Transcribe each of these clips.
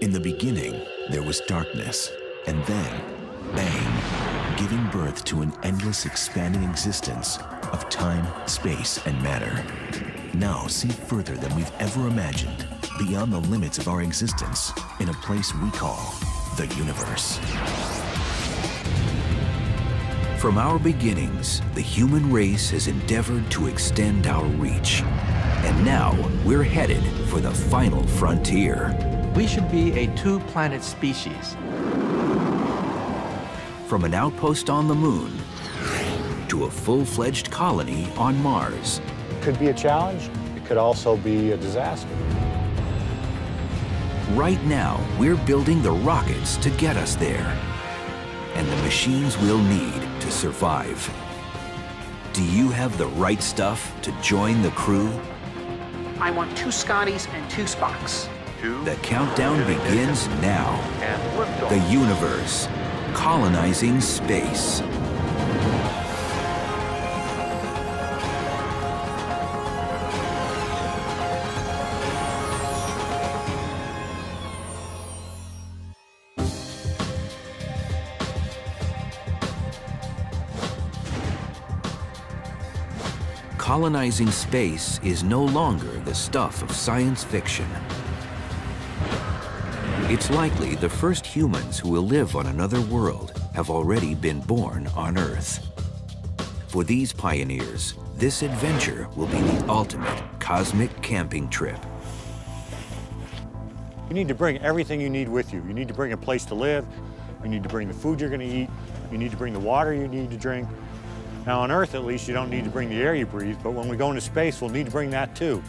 In the beginning, there was darkness, and then, bang, giving birth to an endless expanding existence of time, space, and matter. Now see further than we've ever imagined, beyond the limits of our existence, in a place we call the universe. From our beginnings, the human race has endeavored to extend our reach. And now we're headed for the final frontier. We should be a two-planet species. From an outpost on the moon to a full-fledged colony on Mars. It could be a challenge. It could also be a disaster. Right now, we're building the rockets to get us there, and the machines we'll need to survive. Do you have the right stuff to join the crew? I want 2 Scotties and 2 Spocks. The countdown begins now. The universe, colonizing space. Colonizing space is no longer the stuff of science fiction. It's likely the first humans who will live on another world have already been born on Earth. For these pioneers, this adventure will be the ultimate cosmic camping trip. You need to bring everything you need with you. You need to bring a place to live. You need to bring the food you're going to eat. You need to bring the water you need to drink. Now, on Earth, at least, you don't need to bring the air you breathe, but when we go into space, we'll need to bring that too.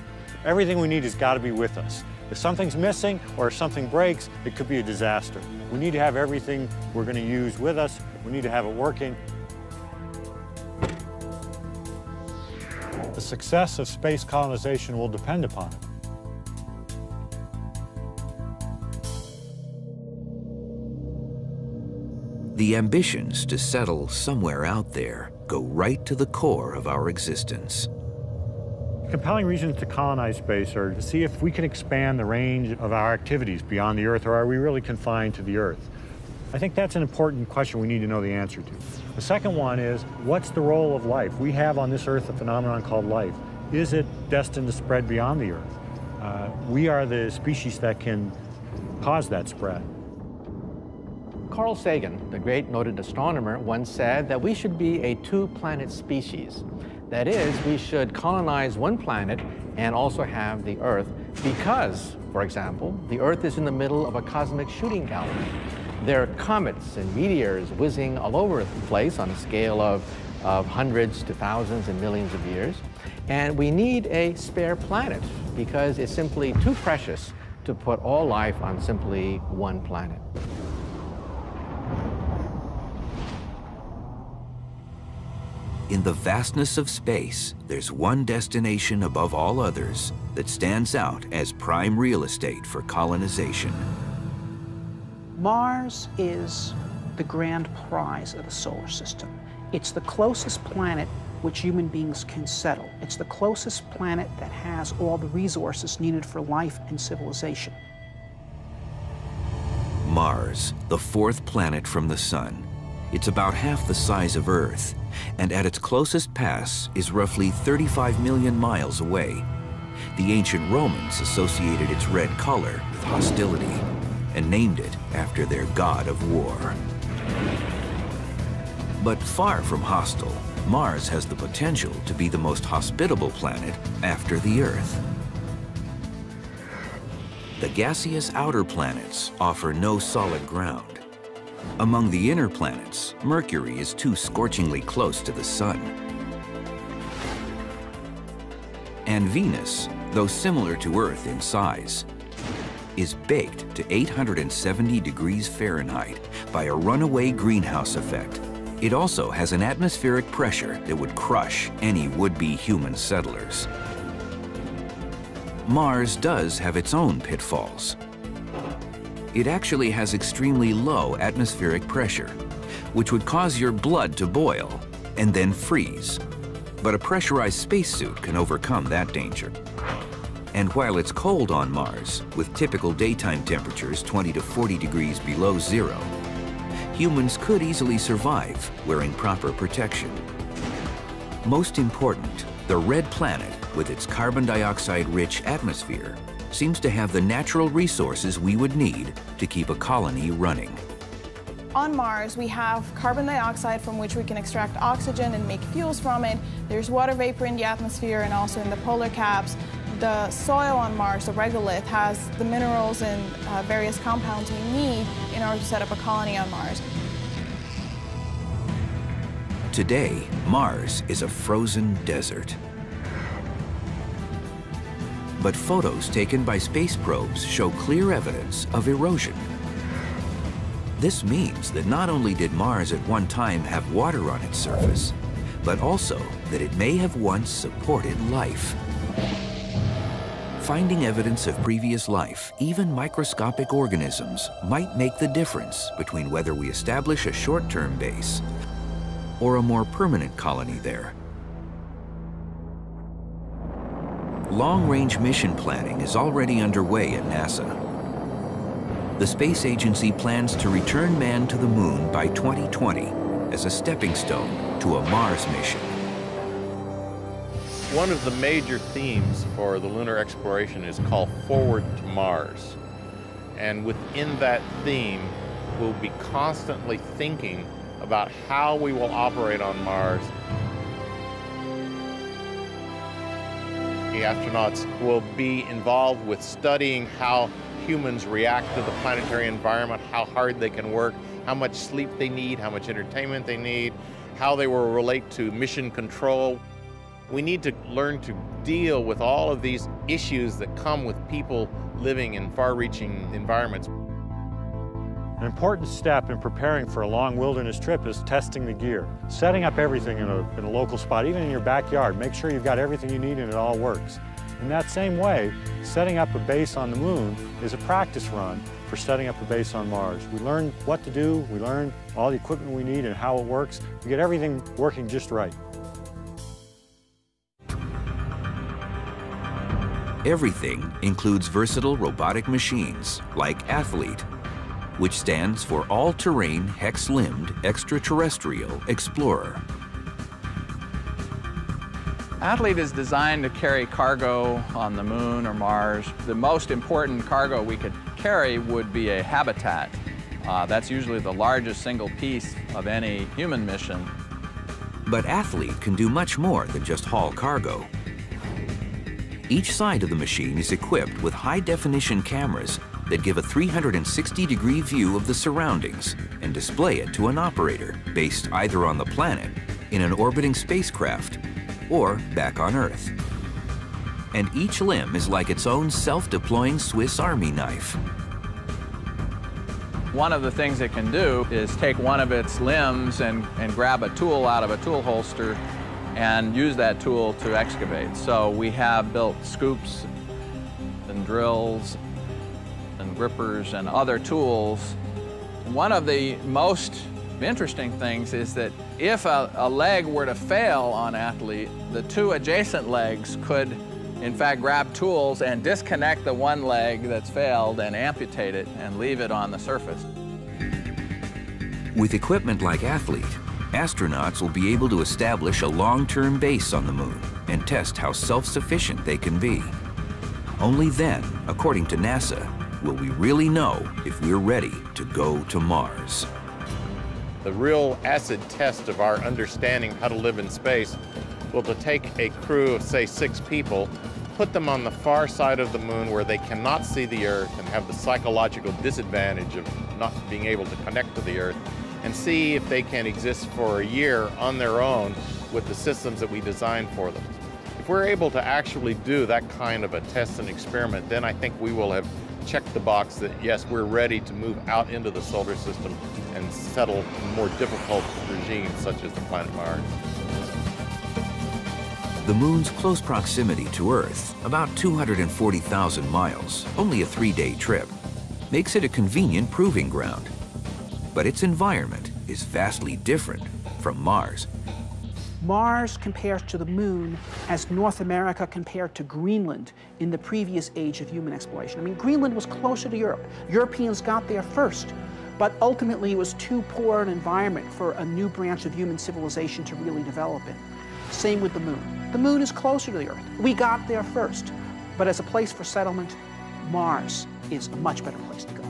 Everything we need has got to be with us. If something's missing or if something breaks, it could be a disaster. We need to have everything we're going to use with us. We need to have it working. The success of space colonization will depend upon it. The ambitions to settle somewhere out there go right to the core of our existence. Compelling reasons to colonize space are to see if we can expand the range of our activities beyond the Earth, or are we really confined to the Earth? I think that's an important question we need to know the answer to. The second one is, what's the role of life? We have on this Earth a phenomenon called life. Is it destined to spread beyond the Earth? We are the species that can cause that spread. Carl Sagan, the great noted astronomer, once said that we should be a two-planet species. That is, we should colonize one planet and also have the Earth because, for example, the Earth is in the middle of a cosmic shooting gallery. There are comets and meteors whizzing all over the place on a scale of hundreds to thousands and millions of years. And we need a spare planet because it's simply too precious to put all life on simply one planet. In the vastness of space, there's one destination above all others that stands out as prime real estate for colonization. Mars is the grand prize of the solar system. It's the closest planet which human beings can settle. It's the closest planet that has all the resources needed for life and civilization. Mars, the 4th planet from the Sun. It's about half the size of Earth, and at its closest pass is roughly 35 million miles away. The ancient Romans associated its red color with hostility and named it after their god of war. But far from hostile, Mars has the potential to be the most hospitable planet after the Earth. The gaseous outer planets offer no solid ground. Among the inner planets, Mercury is too scorchingly close to the Sun. And Venus, though similar to Earth in size, is baked to 870 degrees Fahrenheit by a runaway greenhouse effect. It also has an atmospheric pressure that would crush any would-be human settlers. Mars does have its own pitfalls. It actually has extremely low atmospheric pressure, which would cause your blood to boil and then freeze. But a pressurized spacesuit can overcome that danger. And while it's cold on Mars, with typical daytime temperatures 20 to 40 degrees below zero, humans could easily survive wearing proper protection. Most important, the red planet, with its carbon dioxide-rich atmosphere, seems to have the natural resources we would need to keep a colony running. On Mars, we have carbon dioxide from which we can extract oxygen and make fuels from it. There's water vapor in the atmosphere and also in the polar caps. The soil on Mars, the regolith, has the minerals and various compounds we need in order to set up a colony on Mars. Today, Mars is a frozen desert. But photos taken by space probes show clear evidence of erosion. This means that not only did Mars at one time have water on its surface, but also that it may have once supported life. Finding evidence of previous life, even microscopic organisms, might make the difference between whether we establish a short-term base or a more permanent colony there. Long-range mission planning is already underway at NASA. The space agency plans to return man to the moon by 2020 as a stepping stone to a Mars mission. One of the major themes for the lunar exploration is called Forward to Mars. And within that theme, we'll be constantly thinking about how we will operate on Mars. The astronauts will be involved with studying how humans react to the planetary environment, how hard they can work, how much sleep they need, how much entertainment they need, how they will relate to mission control. We need to learn to deal with all of these issues that come with people living in far-reaching environments. An important step in preparing for a long wilderness trip is testing the gear. Setting up everything in a local spot, even in your backyard. Make sure you've got everything you need and it all works. In that same way, setting up a base on the moon is a practice run for setting up a base on Mars. We learn what to do, we learn all the equipment we need and how it works. We get everything working just right. Everything includes versatile robotic machines like Athlete, which stands for All-Terrain Hex-Limbed Extraterrestrial Explorer. Athlete is designed to carry cargo on the moon or Mars. The most important cargo we could carry would be a habitat. That's usually the largest single piece of any human mission. But Athlete can do much more than just haul cargo. Each side of the machine is equipped with high-definition cameras that give a 360-degree view of the surroundings and display it to an operator based either on the planet, in an orbiting spacecraft, or back on Earth. And each limb is like its own self-deploying Swiss Army knife. One of the things it can do is take one of its limbs and grab a tool out of a tool holster and use that tool to excavate. So we have built scoops and drills and grippers and other tools. One of the most interesting things is that if a leg were to fail on Athlete, the two adjacent legs could in fact grab tools and disconnect the one leg that's failed and amputate it and leave it on the surface. With equipment like Athlete, astronauts will be able to establish a long-term base on the moon and test how self-sufficient they can be. Only then, according to NASA, will we really know if we're ready to go to Mars. The real acid test of our understanding how to live in space will to take a crew of, say, 6 people, put them on the far side of the moon where they cannot see the Earth and have the psychological disadvantage of not being able to connect to the Earth, and see if they can exist for a year on their own with the systems that we designed for them. If we're able to actually do that kind of a test and experiment, then I think we will have checked the box that, yes, we're ready to move out into the solar system and settle more difficult regimes such as the planet Mars. The moon's close proximity to Earth, about 240,000 miles, only a 3-day trip, makes it a convenient proving ground. But its environment is vastly different from Mars. Mars compares to the moon as North America compared to Greenland in the previous age of human exploration. I mean, Greenland was closer to Europe. Europeans got there first, but ultimately it was too poor an environment for a new branch of human civilization to really develop in. Same with the moon. The moon is closer to the Earth. We got there first, but as a place for settlement, Mars is a much better place to go.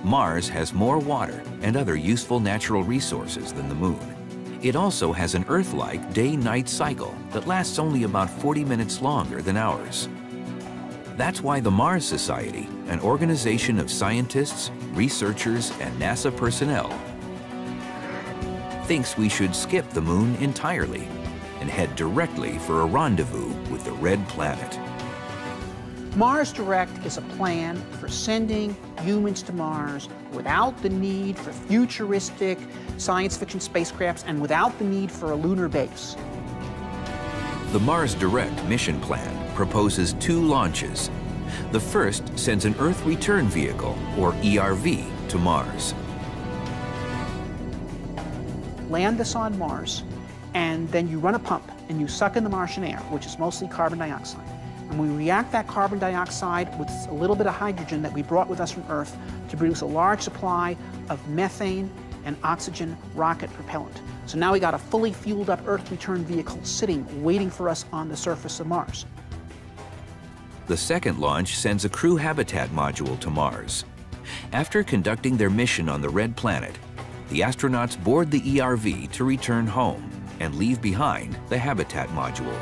Mars has more water and other useful natural resources than the moon. It also has an Earth-like day-night cycle that lasts only about 40 minutes longer than ours. That's why the Mars Society, an organization of scientists, researchers, and NASA personnel, thinks we should skip the moon entirely and head directly for a rendezvous with the red planet. Mars Direct is a plan for sending humans to Mars without the need for futuristic science fiction spacecrafts and without the need for a lunar base. The Mars Direct mission plan proposes 2 launches. The first sends an Earth Return Vehicle, or ERV, to Mars. Land this on Mars, and then you run a pump and you suck in the Martian air, which is mostly carbon dioxide. And we react that carbon dioxide with a little bit of hydrogen that we brought with us from Earth to produce a large supply of methane and oxygen rocket propellant. So now we got a fully fueled up Earth return vehicle sitting, waiting for us on the surface of Mars. The second launch sends a crew habitat module to Mars. After conducting their mission on the red planet, the astronauts board the ERV to return home and leave behind the habitat module.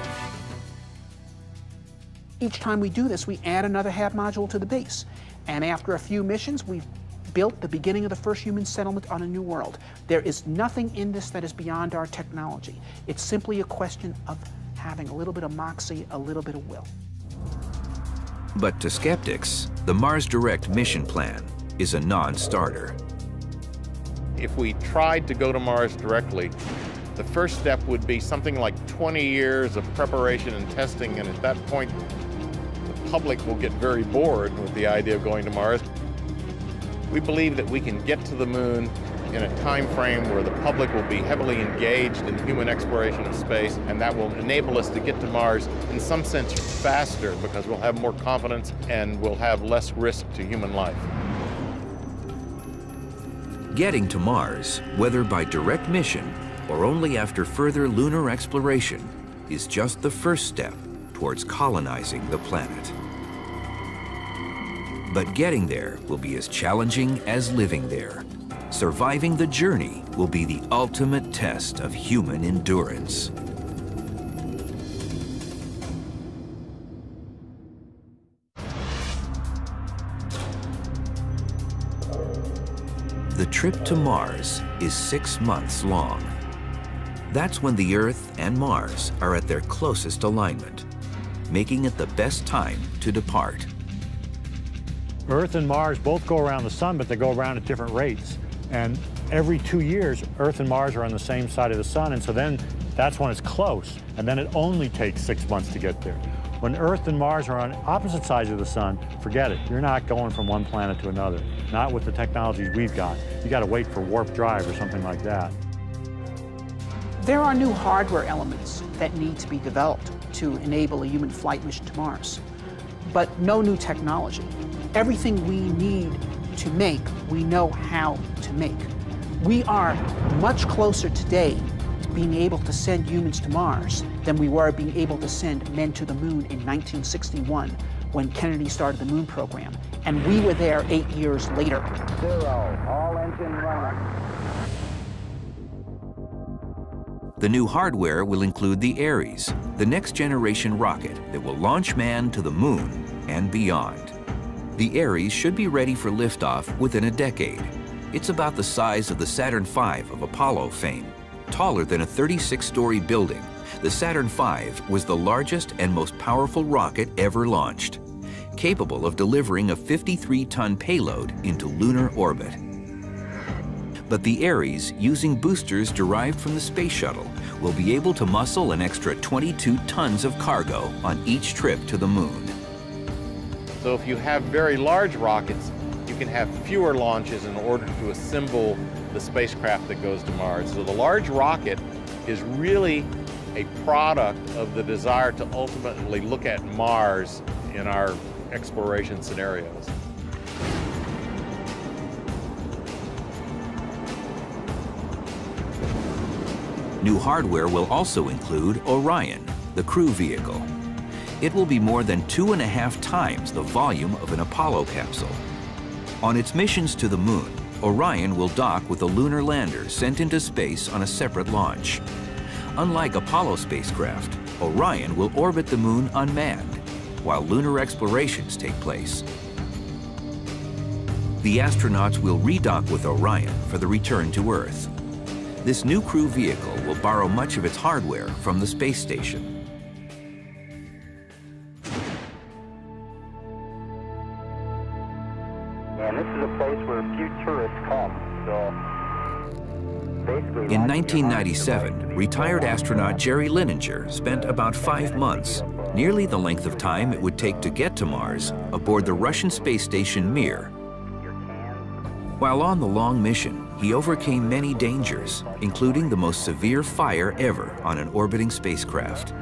Each time we do this, we add another HAB module to the base. And after a few missions, we've built the beginning of the first human settlement on a new world. There is nothing in this that is beyond our technology. It's simply a question of having a little bit of moxie, a little bit of will. But to skeptics, the Mars Direct mission plan is a non-starter. If we tried to go to Mars directly, the first step would be something like 20 years of preparation and testing, and at that point, the public will get very bored with the idea of going to Mars. We believe that we can get to the moon in a time frame where the public will be heavily engaged in human exploration of space, and that will enable us to get to Mars in some sense faster because we'll have more confidence and we'll have less risk to human life. Getting to Mars, whether by direct mission or only after further lunar exploration, is just the first step towards colonizing the planet. But getting there will be as challenging as living there. Surviving the journey will be the ultimate test of human endurance. The trip to Mars is 6 months long. That's when the Earth and Mars are at their closest alignment, making it the best time to depart. Earth and Mars both go around the sun, but they go around at different rates. And every 2 years, Earth and Mars are on the same side of the sun, and so then that's when it's close. And then it only takes 6 months to get there. When Earth and Mars are on opposite sides of the sun, forget it. You're not going from one planet to another. Not with the technologies we've got. You got to wait for warp drive or something like that. There are new hardware elements that need to be developed to enable a human flight mission to Mars, but no new technology. Everything we need to make, we know how to make. We are much closer today to being able to send humans to Mars than we were being able to send men to the moon in 1961 when Kennedy started the moon program. And we were there 8 years later. 0, all engine running. The new hardware will include the Ares, the next-generation rocket that will launch man to the moon and beyond. The Ares should be ready for liftoff within a decade. It's about the size of the Saturn V of Apollo fame. Taller than a 36-story building, the Saturn V was the largest and most powerful rocket ever launched, capable of delivering a 53-ton payload into lunar orbit. But the Ares, using boosters derived from the space shuttle, will be able to muscle an extra 22 tons of cargo on each trip to the moon. So if you have very large rockets, you can have fewer launches in order to assemble the spacecraft that goes to Mars. So the large rocket is really a product of the desire to ultimately look at Mars in our exploration scenarios. New hardware will also include Orion, the crew vehicle. It will be more than 2.5 times the volume of an Apollo capsule. On its missions to the Moon, Orion will dock with a lunar lander sent into space on a separate launch. Unlike Apollo spacecraft, Orion will orbit the Moon unmanned, while lunar explorations take place. The astronauts will redock with Orion for the return to Earth. This new crew vehicle will borrow much of its hardware from the space station. And this is a place where a few tourists come, so basically... In 1997, retired astronaut Jerry Linenger spent about 5 months, nearly the length of time it would take to get to Mars, aboard the Russian space station Mir. While on the long mission, he overcame many dangers, including the most severe fire ever on an orbiting spacecraft.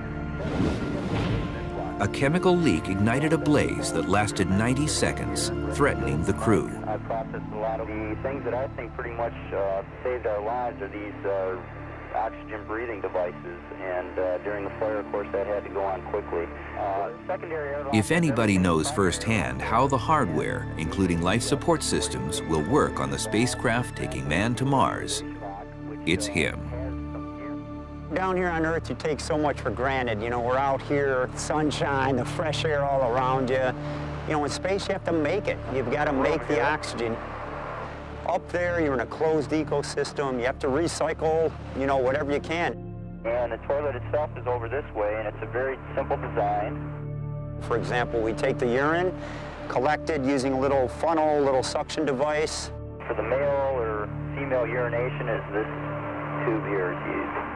A chemical leak ignited a blaze that lasted 90 seconds, threatening the crew. I processed a lot of the things that I think pretty much saved our lives are these oxygen breathing devices, and during the fire, of course, that had to go on quickly. If anybody knows firsthand how the hardware, including life support systems, will work on the spacecraft taking man to Mars, it's him. Down here on Earth, you take so much for granted. You know, we're out here, sunshine, the fresh air all around you. You know, in space, you have to make it. You've got to make the oxygen. Up there, you're in a closed ecosystem. You have to recycle, you know, whatever you can. And the toilet itself is over this way, and it's a very simple design. For example, we take the urine, collect it using a little funnel, little suction device. For the male or female urination is this tube here is used.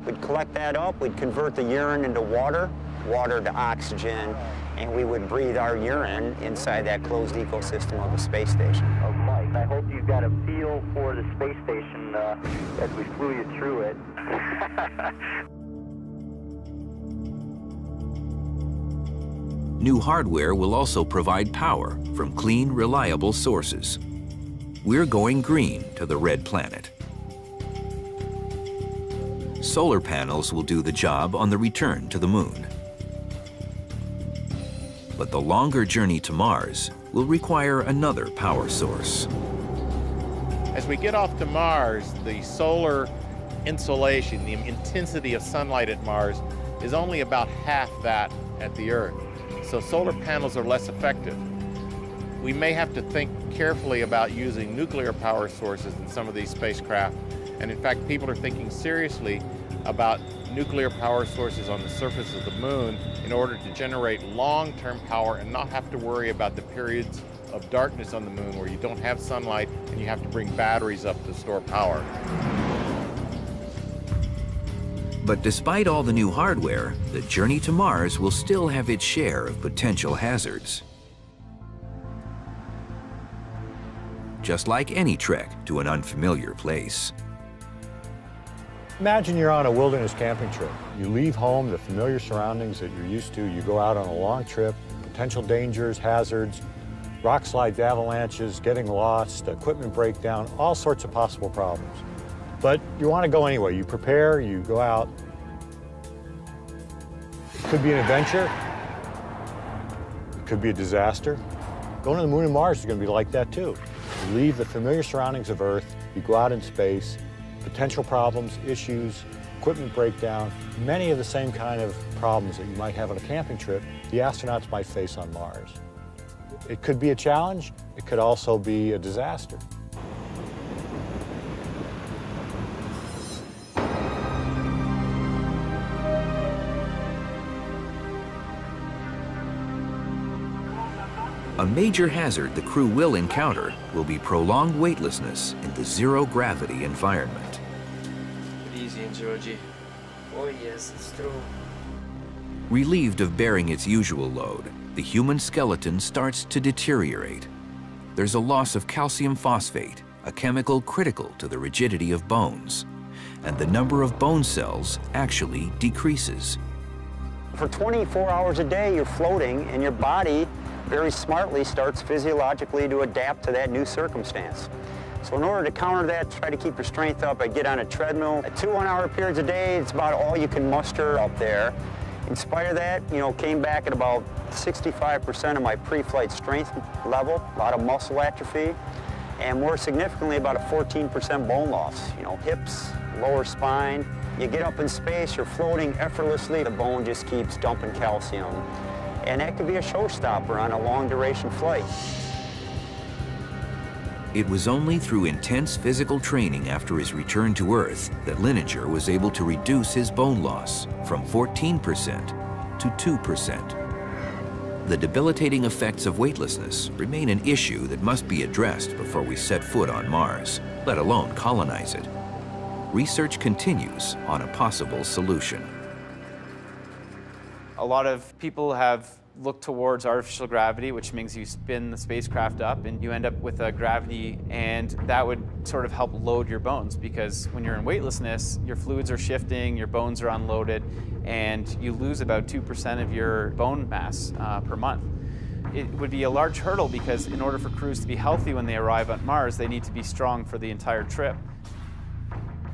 We'd collect that up, we'd convert the urine into water, water to oxygen, and we would breathe our urine inside that closed ecosystem of the space station. Oh, Mike, I hope you got a feel for the space station as we flew you through it. New hardware will also provide power from clean, reliable sources. We're going green to the red planet. Solar panels will do the job on the return to the Moon. But the longer journey to Mars will require another power source. As we get off to Mars, the solar insolation, the intensity of sunlight at Mars, is only about half that at the Earth. So solar panels are less effective. We may have to think carefully about using nuclear power sources in some of these spacecraft. And in fact, people are thinking seriously about nuclear power sources on the surface of the Moon in order to generate long-term power and not have to worry about the periods of darkness on the Moon where you don't have sunlight and you have to bring batteries up to store power. But despite all the new hardware, the journey to Mars will still have its share of potential hazards. Just like any trek to an unfamiliar place. Imagine you're on a wilderness camping trip. You leave home, the familiar surroundings that you're used to. You go out on a long trip, potential dangers, hazards, rock slides, avalanches, getting lost, equipment breakdown, all sorts of possible problems. But you want to go anyway. You prepare, you go out. It could be an adventure. It could be a disaster. Going to the Moon and Mars is going to be like that too. You leave the familiar surroundings of Earth, you go out in space, potential problems, issues, equipment breakdown, many of the same kind of problems that you might have on a camping trip, the astronauts might face on Mars. It could be a challenge, it could also be a disaster. A major hazard the crew will encounter will be prolonged weightlessness in the zero-gravity environment. Easy in 0G. Oh yes, it's true. Relieved of bearing its usual load, the human skeleton starts to deteriorate. There's a loss of calcium phosphate, a chemical critical to the rigidity of bones. and the number of bone cells actually decreases. For 24 hours a day, you're floating, and your body very smartly starts physiologically to adapt to that new circumstance. So in order to counter that, try to keep your strength up, I get on a treadmill. At 2 1-hour periods a day, it's about all you can muster up there. In spite of that, came back at about 65% of my pre-flight strength level, a lot of muscle atrophy, and more significantly, about a 14% bone loss. Hips, lower spine. You get up in space, you're floating effortlessly, the bone just keeps dumping calcium. And that could be a showstopper on a long-duration flight. It was only through intense physical training after his return to Earth that Lineker was able to reduce his bone loss from 14% to 2%. The debilitating effects of weightlessness remain an issue that must be addressed before we set foot on Mars, let alone colonize it. Research continues on a possible solution. A lot of people have looked towards artificial gravity, which means you spin the spacecraft up and you end up with a gravity, and that would sort of help load your bones, because when you're in weightlessness, your fluids are shifting, your bones are unloaded, and you lose about 2% of your bone mass per month. It would be a large hurdle because in order for crews to be healthy when they arrive on Mars, they need to be strong for the entire trip.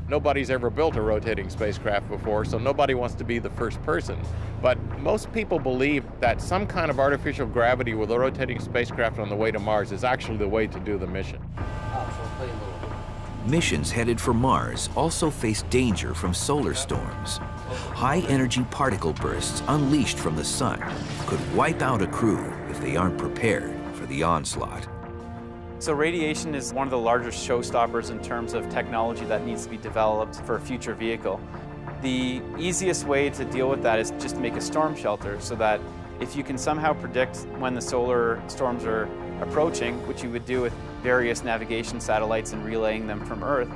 Nobody's ever built a rotating spacecraft before, so nobody wants to be the first person. But most people believe that some kind of artificial gravity with a rotating spacecraft on the way to Mars is actually the way to do the mission. Missions headed for Mars also face danger from solar storms. High-energy particle bursts unleashed from the sun could wipe out a crew if they aren't prepared for the onslaught. So radiation is one of the largest showstoppers in terms of technology that needs to be developed for a future vehicle. The easiest way to deal with that is just make a storm shelter, so that if you can somehow predict when the solar storms are approaching, which you would do with various navigation satellites and relaying them from Earth,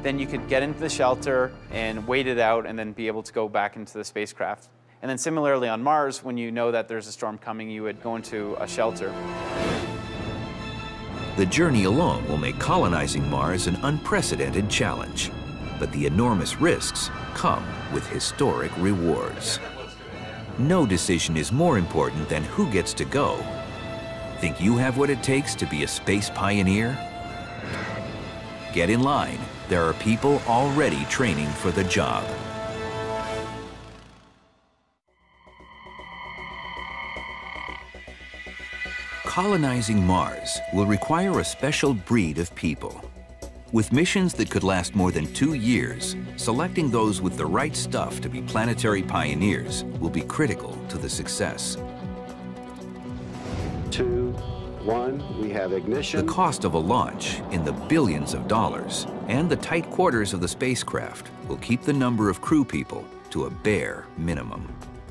then you could get into the shelter and wait it out and then be able to go back into the spacecraft. And then similarly on Mars, when you know that there's a storm coming, you would go into a shelter. The journey alone will make colonizing Mars an unprecedented challenge, but the enormous risks come with historic rewards. No decision is more important than who gets to go. Think you have what it takes to be a space pioneer? Get in line. There are people already training for the job. Colonizing Mars will require a special breed of people. With missions that could last more than 2 years, selecting those with the right stuff to be planetary pioneers will be critical to the success. 2, 1, we have ignition. The cost of a launch, in the billions of dollars, and the tight quarters of the spacecraft will keep the number of crew people to a bare minimum.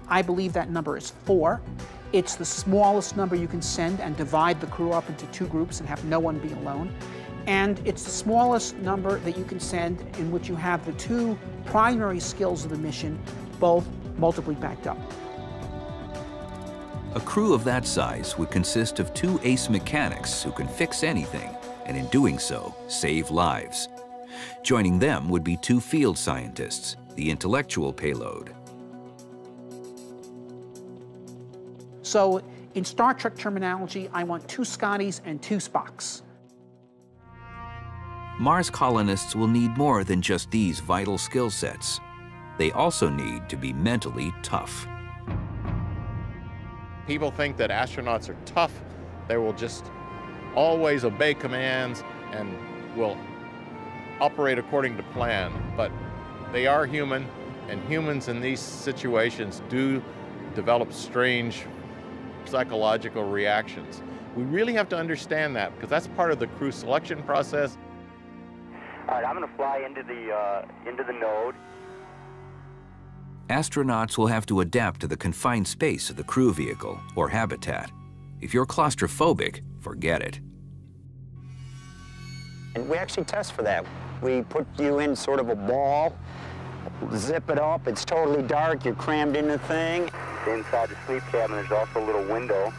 I believe that number is 4. It's the smallest number you can send and divide the crew up into 2 groups and have no one be alone. And it's the smallest number that you can send in which you have the 2 primary skills of the mission both multiply backed up. A crew of that size would consist of 2 ace mechanics who can fix anything, and in doing so, save lives. Joining them would be 2 field scientists, the intellectual payload. So in Star Trek terminology, I want 2 Scotties and 2 Spocks. Mars colonists will need more than just these vital skill sets. They also need to be mentally tough. People think that astronauts are tough. They will just always obey commands and will operate according to plan. But they are human, and humans in these situations do develop strange psychological reactions. We really have to understand that, because that's part of the crew selection process. All right, I'm going to fly into the node. Astronauts will have to adapt to the confined space of the crew vehicle or habitat. If you're claustrophobic, forget it. And we actually test for that. We put you in sort of a ball, zip it up, it's totally dark, you're crammed in the thing. Inside the sleep cabin, there's also a little window.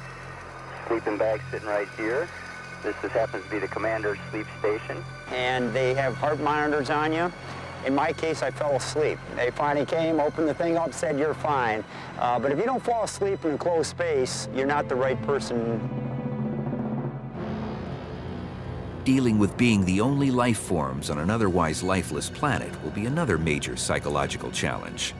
Sleeping bag sitting right here. This just happens to be the commander's sleep station. And they have heart monitors on you. In my case, I fell asleep. They finally came, opened the thing up, said, you're fine. But if you don't fall asleep in a closed space, you're not the right person. Dealing with being the only life forms on an otherwise lifeless planet will be another major psychological challenge.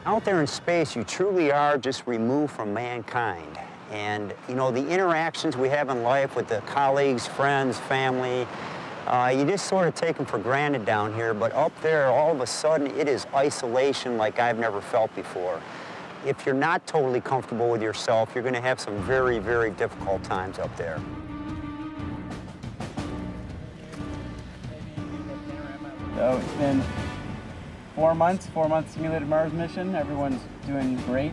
Out there in space, you truly are just removed from mankind. And, you know, the interactions we have in life with the colleagues, friends, family, you just sort of take them for granted down here, but up there, all of a sudden, it is isolation like I've never felt before. If you're not totally comfortable with yourself, you're going to have some very, very difficult times up there. So it's been 4 months simulated Mars mission. Everyone's doing great.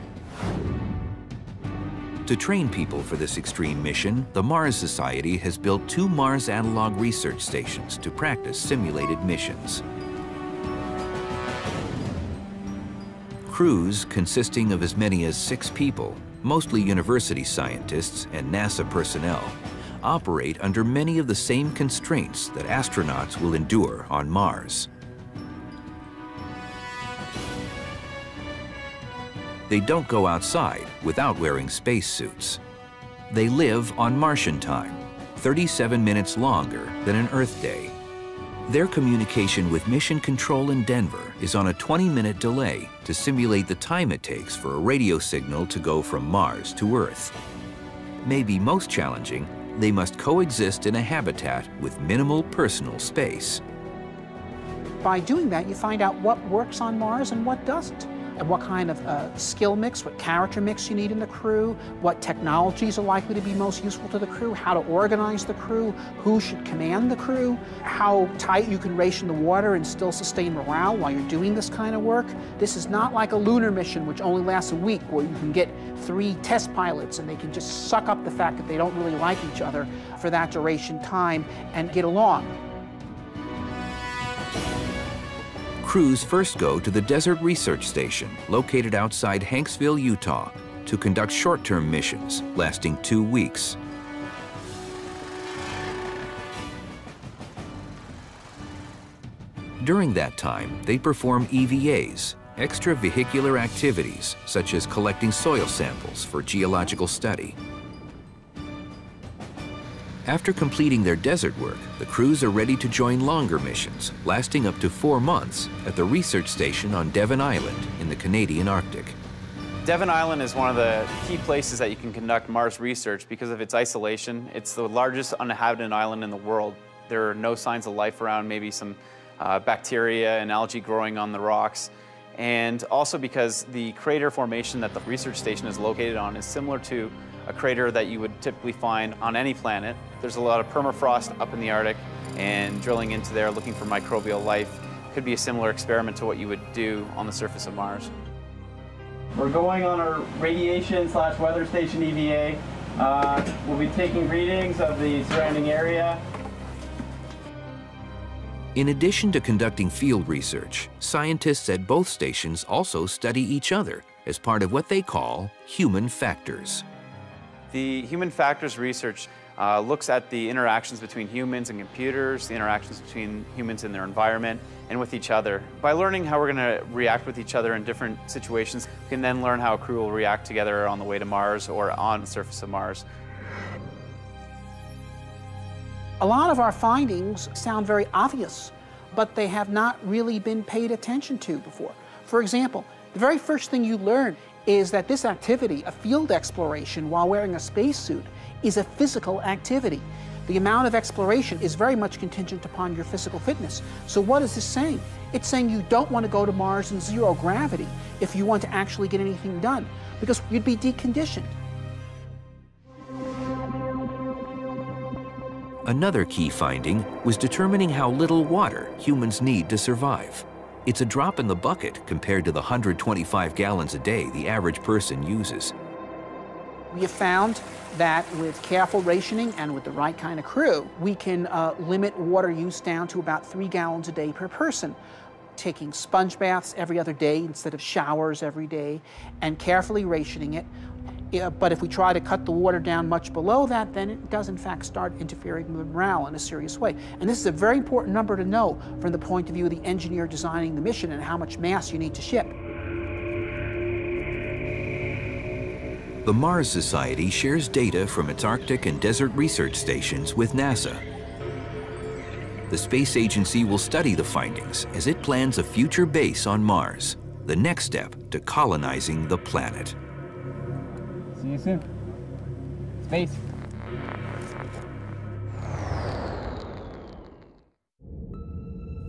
To train people for this extreme mission, the Mars Society has built 2 Mars analog research stations to practice simulated missions. Crews consisting of as many as 6 people, mostly university scientists and NASA personnel, operate under many of the same constraints that astronauts will endure on Mars. They don't go outside without wearing spacesuits. They live on Martian time, 37 minutes longer than an Earth day. Their communication with Mission Control in Denver is on a 20-minute delay to simulate the time it takes for a radio signal to go from Mars to Earth. Maybe most challenging, they must coexist in a habitat with minimal personal space. By doing that, you find out what works on Mars and what doesn't, and what kind of skill mix, what character mix you need in the crew, what technologies are likely to be most useful to the crew, how to organize the crew, who should command the crew, how tight you can ration the water and still sustain morale while you're doing this kind of work. This is not like a lunar mission which only lasts a week, where you can get 3 test pilots and they can just suck up the fact that they don't really like each other for that duration time and get along. Crews first go to the Desert Research Station, located outside Hanksville, Utah, to conduct short-term missions lasting 2 weeks. During that time, they perform EVAs, extravehicular activities, such as collecting soil samples for geological study. After completing their desert work, the crews are ready to join longer missions, lasting up to 4 months, at the research station on Devon Island in the Canadian Arctic. Devon Island is one of the key places that you can conduct Mars research because of its isolation. It's the largest uninhabited island in the world. There are no signs of life around, maybe some bacteria and algae growing on the rocks. And also because the crater formation that the research station is located on is similar to a crater that you would typically find on any planet. There's a lot of permafrost up in the Arctic, and drilling into there looking for microbial life could be a similar experiment to what you would do on the surface of Mars. We're going on our radiation/weather station EVA. We'll be taking readings of the surrounding area. In addition to conducting field research, scientists at both stations also study each other as part of what they call human factors. The human factors research looks at the interactions between humans and computers, the interactions between humans and their environment, and with each other. By learning how we're going to react with each other in different situations, we can then learn how a crew will react together on the way to Mars or on the surface of Mars. A lot of our findings sound very obvious, but they have not really been paid attention to before. For example, the very first thing you learn is that this activity, a field exploration while wearing a spacesuit, is a physical activity. The amount of exploration is very much contingent upon your physical fitness. So what is this saying? It's saying you don't want to go to Mars in 0 gravity if you want to actually get anything done, because you'd be deconditioned. Another key finding was determining how little water humans need to survive. It's a drop in the bucket compared to the 125 gallons a day the average person uses. We have found that with careful rationing and with the right kind of crew, we can limit water use down to about 3 gallons a day per person, taking sponge baths every other day instead of showers every day, and carefully rationing it. But if we try to cut the water down much below that, then it does in fact start interfering with morale in a serious way. And this is a very important number to know from the point of view of the engineer designing the mission and how much mass you need to ship. The Mars Society shares data from its Arctic and desert research stations with NASA. The space agency will study the findings as it plans a future base on Mars, the next step to colonizing the planet. See you soon. Space.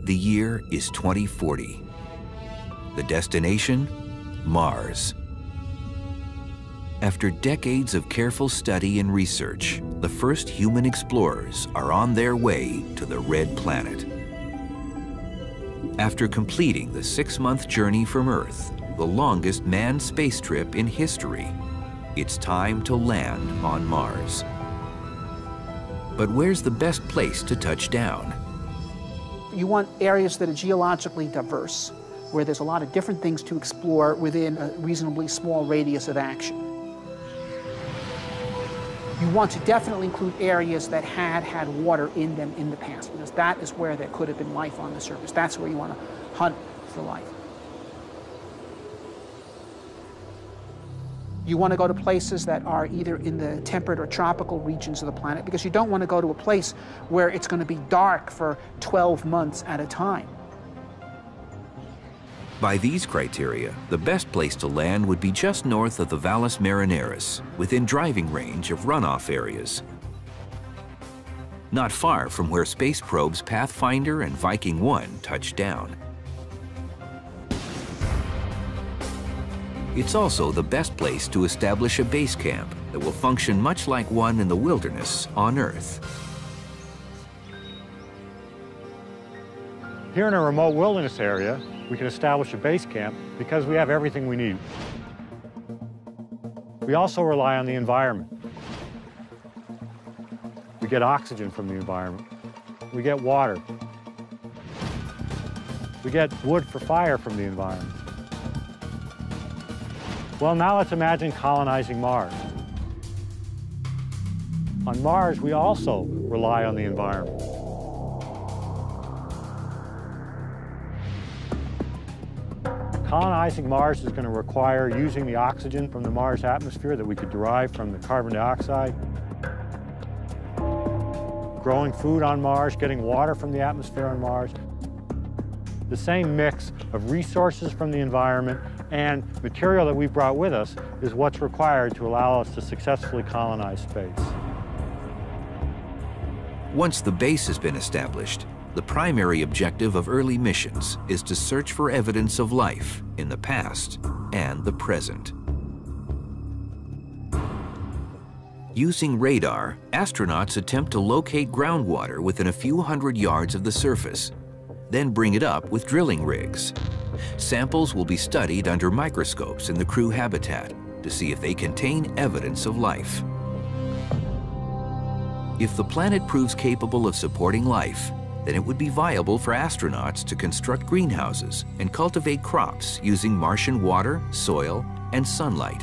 The year is 2040. The destination, Mars. After decades of careful study and research, the first human explorers are on their way to the Red Planet. After completing the 6-month journey from Earth, the longest manned space trip in history, it's time to land on Mars. But where's the best place to touch down? You want areas that are geologically diverse, where there's a lot of different things to explore within a reasonably small radius of action. You want to definitely include areas that had water in them in the past, because that is where there could have been life on the surface. That's where you want to hunt for life. You want to go to places that are either in the temperate or tropical regions of the planet, because you don't want to go to a place where it's going to be dark for 12 months at a time. By these criteria, the best place to land would be just north of the Valles Marineris, within driving range of runoff areas. Not far from where space probes Pathfinder and Viking 1 touched down. It's also the best place to establish a base camp that will function much like one in the wilderness on Earth. Here in a remote wilderness area, we can establish a base camp because we have everything we need. We also rely on the environment. We get oxygen from the environment. We get water. We get wood for fire from the environment. Well, now let's imagine colonizing Mars. On Mars, we also rely on the environment. Colonizing Mars is going to require using the oxygen from the Mars atmosphere that we could derive from the carbon dioxide, growing food on Mars, getting water from the atmosphere on Mars. The same mix of resources from the environment and material that we've brought with us is what's required to allow us to successfully colonize space. Once the base has been established, the primary objective of early missions is to search for evidence of life in the past and the present. Using radar, astronauts attempt to locate groundwater within a few hundred yards of the surface, then bring it up with drilling rigs. Samples will be studied under microscopes in the crew habitat to see if they contain evidence of life. If the planet proves capable of supporting life, then it would be viable for astronauts to construct greenhouses and cultivate crops using Martian water, soil, and sunlight.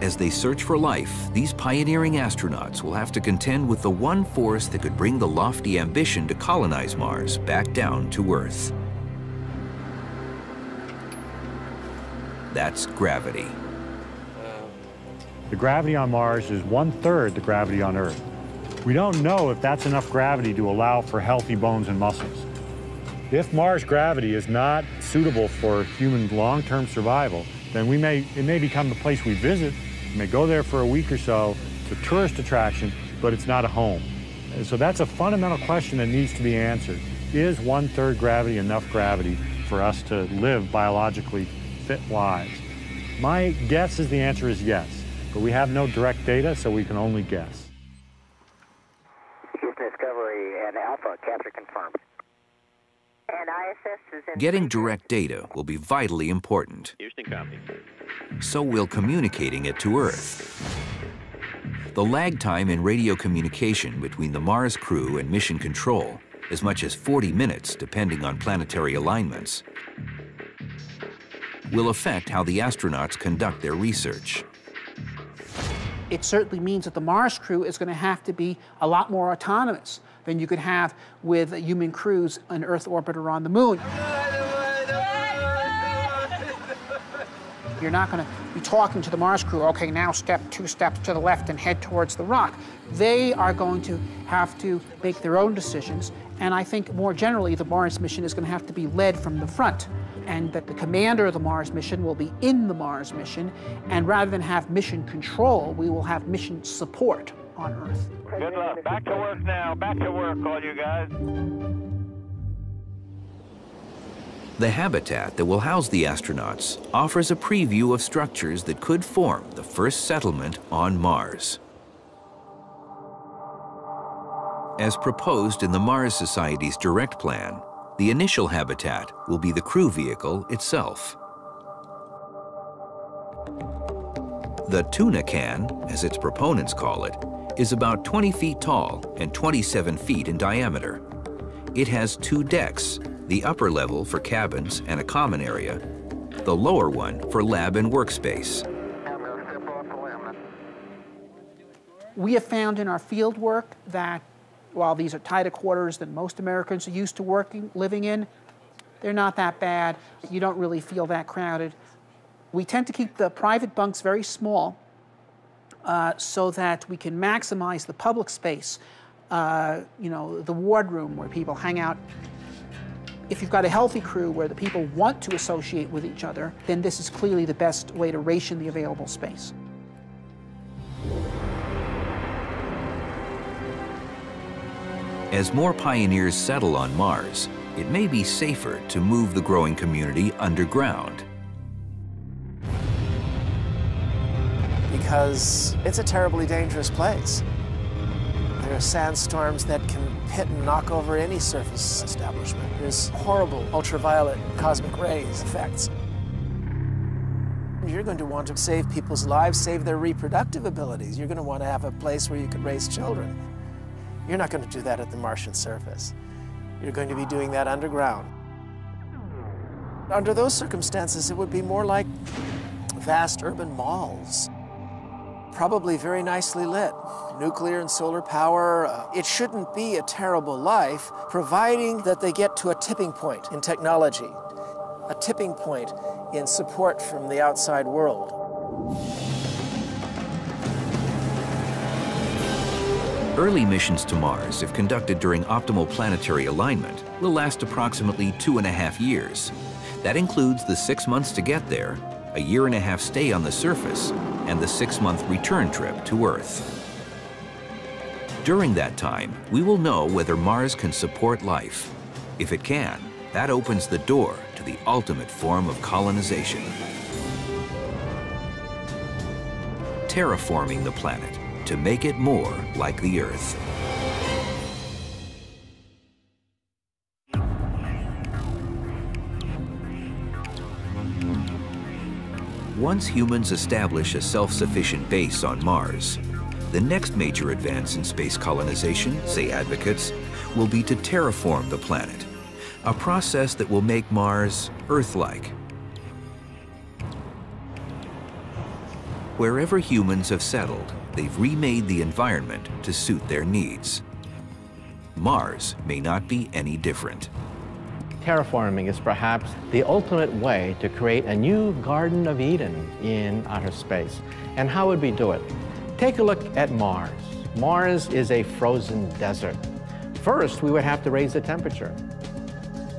As they search for life, these pioneering astronauts will have to contend with the one force that could bring the lofty ambition to colonize Mars back down to Earth. That's gravity. The gravity on Mars is 1/3 the gravity on Earth. We don't know if that's enough gravity to allow for healthy bones and muscles. If Mars gravity is not suitable for human long-term survival, then it may become the place we visit. We may go there for a week or so. It's a tourist attraction, but it's not a home. And so that's a fundamental question that needs to be answered. Is 1/3 gravity enough gravity for us to live biologically fit lives? My guess is the answer is yes, but we have no direct data, so we can only guess. Discovery and Alpha, capture confirmed. And ISS is in... Getting direct data will be vitally important. Houston, copy. So will communicating it to Earth. The lag time in radio communication between the Mars crew and mission control, as much as 40 minutes depending on planetary alignments. will affect how the astronauts conduct their research. It certainly means that the Mars crew is going to have to be a lot more autonomous than you could have with human crews in Earth orbit or on the Moon. You're not going to be talking to the Mars crew, okay, now step 2 steps to the left and head towards the rock. They are going to have to make their own decisions, and I think more generally the Mars mission is going to have to be led from the front, and that the commander of the Mars mission will be in the Mars mission, and rather than have mission control, we will have mission support on Earth. Good luck. Back to work now. Back to work, all you guys. The habitat that will house the astronauts offers a preview of structures that could form the first settlement on Mars. As proposed in the Mars Society's direct plan, the initial habitat will be the crew vehicle itself. The tuna can, as its proponents call it, is about 20 feet tall and 27 feet in diameter. It has 2 decks, the upper level for cabins and a common area, the lower one for lab and workspace. We have found in our field work that while these are tighter quarters than most Americans are used to living in, they're not that bad. You don't really feel that crowded. We tend to keep the private bunks very small so that we can maximize the public space, you know, the wardroom where people hang out. If you've got a healthy crew where the people want to associate with each other, then this is clearly the best way to ration the available space. As more pioneers settle on Mars, it may be safer to move the growing community underground. Because it's a terribly dangerous place. There are sandstorms that can hit and knock over any surface establishment. There's horrible ultraviolet cosmic rays effects. You're going to want to save people's lives, save their reproductive abilities. You're going to want to have a place where you can raise children. You're not going to do that at the Martian surface. You're going to be doing that underground. Under those circumstances, it would be more like vast urban malls. Probably very nicely lit, nuclear and solar power. It shouldn't be a terrible life, providing that they get to a tipping point in technology, a tipping point in support from the outside world. Early missions to Mars, if conducted during optimal planetary alignment, will last approximately 2.5 years. That includes the 6 months to get there, a 1.5-year stay on the surface, and the 6-month return trip to Earth. During that time, we will know whether Mars can support life. If it can, that opens the door to the ultimate form of colonization. Terraforming the planet to make it more like the Earth. Once humans establish a self-sufficient base on Mars, the next major advance in space colonization, say advocates, will be to terraform the planet, a process that will make Mars Earth-like. Wherever humans have settled, they've remade the environment to suit their needs. Mars may not be any different. Terraforming is perhaps the ultimate way to create a new Garden of Eden in outer space. And how would we do it? Take a look at Mars. Mars is a frozen desert. First, we would have to raise the temperature.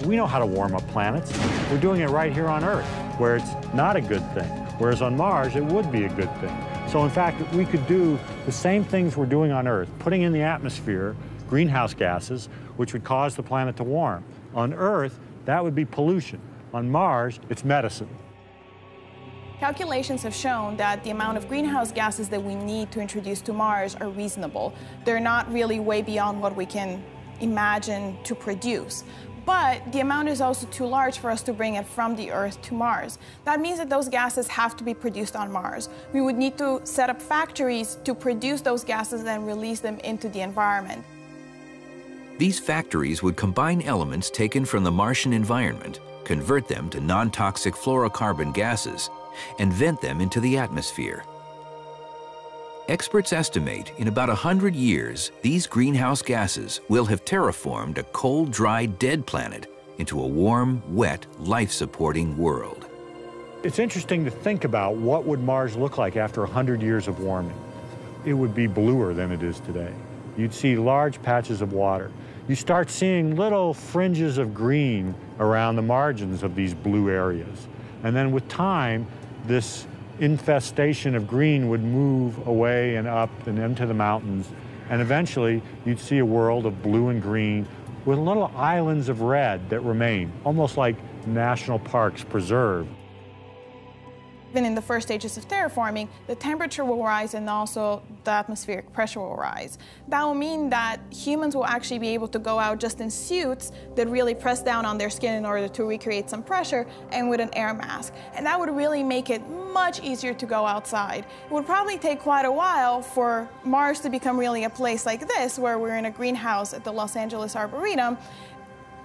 We know how to warm up planets. We're doing it right here on Earth, where it's not a good thing. Whereas on Mars, it would be a good thing. So in fact, we could do the same things we're doing on Earth, putting in the atmosphere greenhouse gases, which would cause the planet to warm. On Earth, that would be pollution. On Mars, it's medicine. Calculations have shown that the amount of greenhouse gases that we need to introduce to Mars are reasonable. They're not really way beyond what we can imagine to produce. But the amount is also too large for us to bring it from the Earth to Mars. That means that those gases have to be produced on Mars. We would need to set up factories to produce those gases and then release them into the environment. These factories would combine elements taken from the Martian environment convert them to non-toxic fluorocarbon gases, and vent them into the atmosphere. Experts estimate in about 100 years, these greenhouse gases will have terraformed a cold, dry, dead planet into a warm, wet, life-supporting world. It's interesting to think about what would Mars look like after 100 years of warming. It would be bluer than it is today. You'd see large patches of water. You start seeing little fringes of green around the margins of these blue areas. And then with time, this infestation of green would move away and up and into the mountains. And eventually, you'd see a world of blue and green with little islands of red that remain, almost like national parks preserved. Even in the first stages of terraforming, the temperature will rise and also the atmospheric pressure will rise. That will mean that humans will actually be able to go out just in suits that really press down on their skin in order to recreate some pressure and with an air mask. And that would really make it much easier to go outside. It would probably take quite a while for Mars to become really a place like this, where we're in a greenhouse at the Los Angeles Arboretum.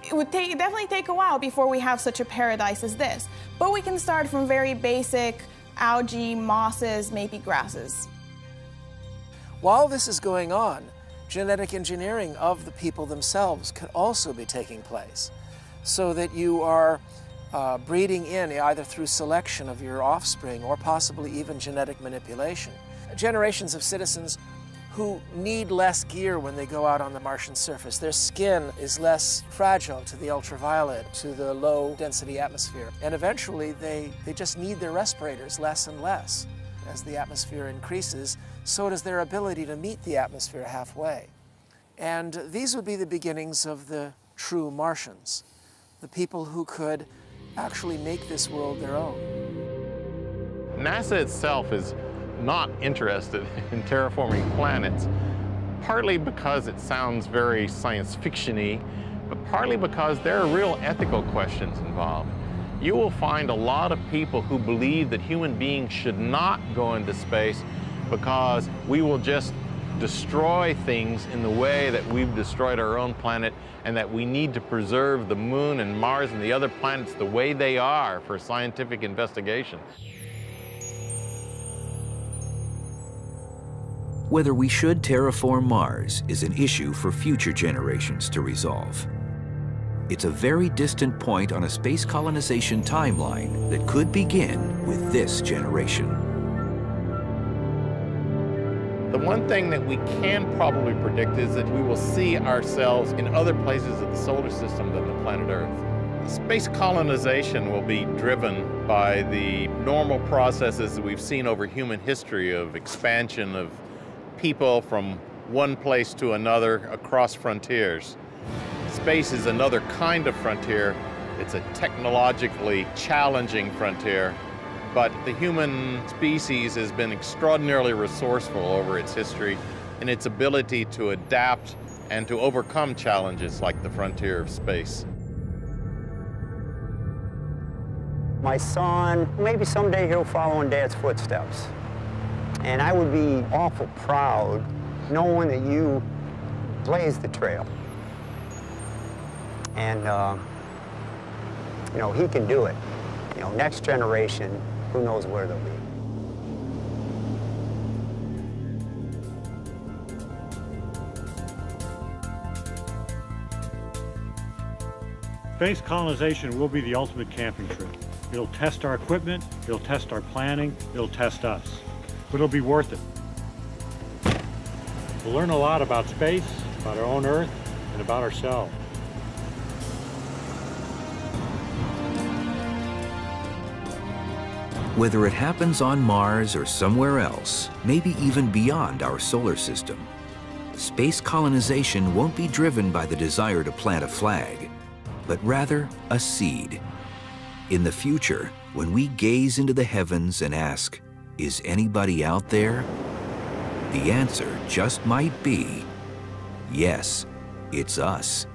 It would definitely take a while before we have such a paradise as this. But we can start from very basic algae, mosses, maybe grasses. While this is going on, genetic engineering of the people themselves could also be taking place, so that you are breeding in, either through selection of your offspring or possibly even genetic manipulation, generations of citizens who need less gear when they go out on the Martian surface. Their skin is less fragile to the ultraviolet, to the low-density atmosphere. And eventually, they just need their respirators less and less. As the atmosphere increases, so does their ability to meet the atmosphere halfway. And these would be the beginnings of the true Martians, the people who could actually make this world their own. NASA itself is not interested in terraforming planets, partly because it sounds very science fiction-y, but partly because there are real ethical questions involved. You will find a lot of people who believe that human beings should not go into space because we will just destroy things in the way that we've destroyed our own planet, and that we need to preserve the Moon and Mars and the other planets the way they are for scientific investigation. Whether we should terraform Mars is an issue for future generations to resolve. It's a very distant point on a space colonization timeline that could begin with this generation. The one thing that we can probably predict is that we will see ourselves in other places of the solar system than the planet Earth. Space colonization will be driven by the normal processes that we've seen over human history of expansion of people from one place to another across frontiers. Space is another kind of frontier. It's a technologically challenging frontier, but the human species has been extraordinarily resourceful over its history in its ability to adapt and to overcome challenges like the frontier of space. My son, maybe someday he'll follow in Dad's footsteps. And I would be awful proud knowing that you blazed the trail. And, you know, he can do it. You know, next generation, who knows where they'll be. Space colonization will be the ultimate camping trip. It'll test our equipment, it'll test our planning, it'll test us. But it'll be worth it. We'll learn a lot about space, about our own Earth, and about ourselves. Whether it happens on Mars or somewhere else, maybe even beyond our solar system, space colonization won't be driven by the desire to plant a flag, but rather a seed. In the future, when we gaze into the heavens and ask, "Is anybody out there?" the answer just might be, yes, it's us.